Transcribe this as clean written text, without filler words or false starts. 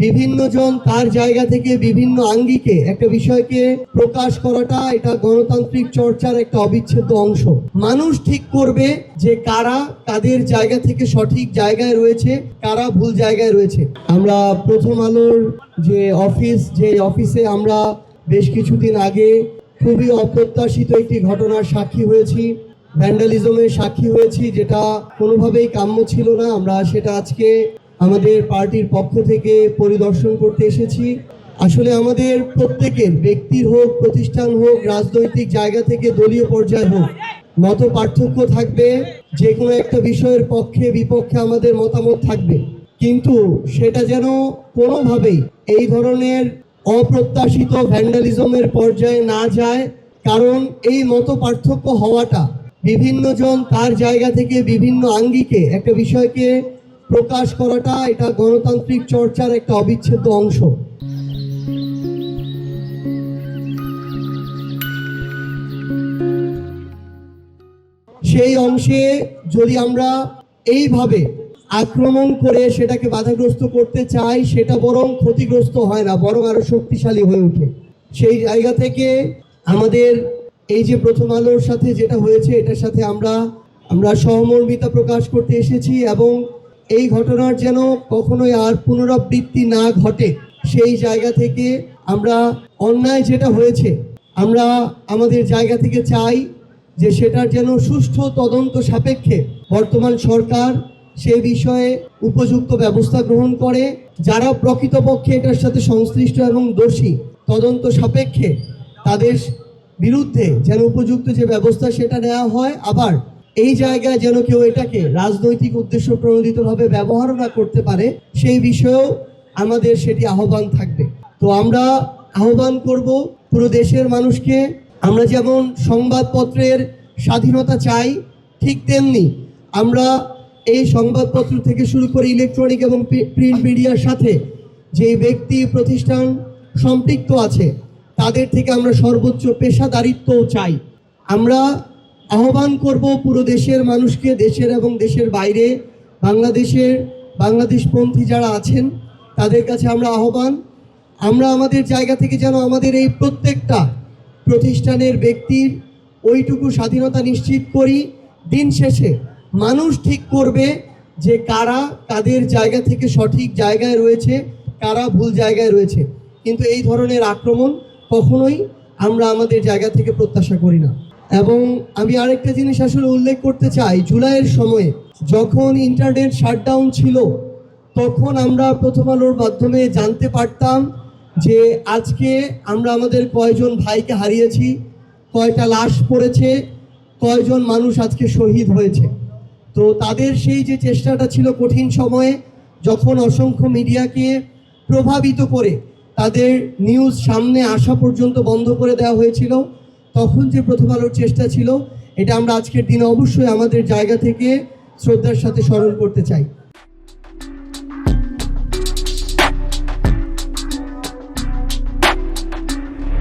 বিভিন্ন জন তার জায়গা থেকে বিভিন্ন আঙ্গিকে একটা বিষয়কে প্রকাশ করাটা এটা গণতান্ত্রিক চর্চার একটা অবিচ্ছেদ্য অংশ। মানুষ ঠিক করবে যে কারা কাদের জায়গা থেকে সঠিক জায়গায় রয়েছে, কারা ভুল জায়গায় রয়েছে। আমরা প্রথম আলোর যে অফিসে আমরা বেশ কিছুদিন আগে খুবই অপ্রত্যাশিত একটি ঘটনার সাক্ষী হয়েছি, ভ্যান্ডালিজমের সাক্ষী হয়েছি, যেটা কোনোভাবেই কাম্য ছিল না। আমরা সেটা আজকে আমাদের পার্টির পক্ষ থেকে পরিদর্শন করতে এসেছি। আসলে আমাদের প্রত্যেকের, ব্যক্তির হোক, প্রতিষ্ঠান হোক, রাজনৈতিক জায়গা থেকে দলীয় পর্যায়ে হোক, মত পার্থক্য থাকবে, যে কোনো একটা বিষয়ের পক্ষে বিপক্ষে আমাদের মতামত থাকবে, কিন্তু সেটা যেন কোনোভাবেই এই ধরনের অপ্রত্যাশিত ভ্যান্ডালিজমের পর্যায়ে না যায়। কারণ এই মত পার্থক্য হওয়াটা, বিভিন্ন জন তার জায়গা থেকে বিভিন্ন আঙ্গিকে একটা বিষয়কে প্রকাশ করাটা এটা গণতান্ত্রিক চর্চার একটা অবিচ্ছেদ্য অংশ। সেই অংশে যদি আমরা এইভাবে আক্রমণ করে সেটাকে বাধাগ্রস্ত করতে চাই, সেটা বরং ক্ষতিগ্রস্ত হয় না, বরং আরো শক্তিশালী হয়ে ওঠে। সেই জায়গা থেকে আমাদের এই যে প্রথম আলোর সাথে যেটা হয়েছে, এটার সাথে আমরা সহমর্মিতা প্রকাশ করতে এসেছি এবং এই ঘটনার যেন কখনোই আর পুনরাবৃত্তি না ঘটে, সেই জায়গা থেকে আমরা অন্যায় যেটা হয়েছে আমরা আমাদের জায়গা থেকে চাই যে সেটার যেন সুষ্ঠু তদন্ত সাপেক্ষে বর্তমান সরকার সে বিষয়ে উপযুক্ত ব্যবস্থা গ্রহণ করে। যারা প্রকৃতপক্ষে এটার সাথে সংশ্লিষ্ট এবং দোষী, তদন্ত সাপেক্ষে তাদের বিরুদ্ধে যেন উপযুক্ত যে ব্যবস্থা সেটা নেওয়া হয়। আবার এই জায়গায় যেন কেউ এটাকে রাজনৈতিক উদ্দেশ্য প্রণোদিতভাবে ব্যবহার না করতে পারে, সেই বিষয়েও আমাদের সেটি আহ্বান থাকবে। তো আমরা আহ্বান করব পুরো দেশের মানুষকে, আমরা যেমন সংবাদপত্রের স্বাধীনতা চাই, ঠিক তেমনি আমরা এই সংবাদপত্র থেকে শুরু করে ইলেকট্রনিক এবং প্রিন্ট মিডিয়ার সাথে যে ব্যক্তি প্রতিষ্ঠান সম্পৃক্ত আছে তাদের থেকে আমরা সর্বোচ্চ পেশাদারিত্বও চাই। আমরা আহ্বান করব পুরো দেশের মানুষকে, দেশের এবং দেশের বাইরে বাংলাদেশপন্থী যারা আছেন তাদের কাছে আমরা আহ্বান, আমরা আমাদের জায়গা থেকে যেন আমাদের এই প্রত্যেকটা প্রতিষ্ঠানের ব্যক্তির ওইটুকু স্বাধীনতা নিশ্চিত করি। দিন শেষে মানুষ ঠিক করবে যে কারা কাদের জায়গা থেকে সঠিক জায়গায় রয়েছে, কারা ভুল জায়গায় রয়েছে। কিন্তু এই ধরনের আক্রমণ কখনোই আমরা আমাদের জায়গা থেকে প্রত্যাশা করি না। এবং আমি আরেকটা জিনিস আসলে উল্লেখ করতে চাই, জুলাইয়ের সময়ে যখন ইন্টারনেট শাটডাউন ছিল, তখন আমরা প্রথম আলোর মাধ্যমে জানতে পারতাম যে আজকে আমরা আমাদের কয়জন ভাইকে হারিয়েছি, কয়টা লাশ পড়েছে, কয়জন মানুষ আজকে শহীদ হয়েছে। তো তাদের সেই যে চেষ্টাটা ছিল কঠিন সময়ে, যখন অসংখ্য মিডিয়াকে প্রভাবিত করে তাদের নিউজ সামনে আসা পর্যন্ত বন্ধ করে দেওয়া হয়েছিল, তখন যে প্রথম আলোর চেষ্টা ছিল, এটা আমরা আজকের দিনে অবশ্যই আমাদের জায়গা থেকে শ্রদ্ধার সাথে স্মরণ করতে চাই।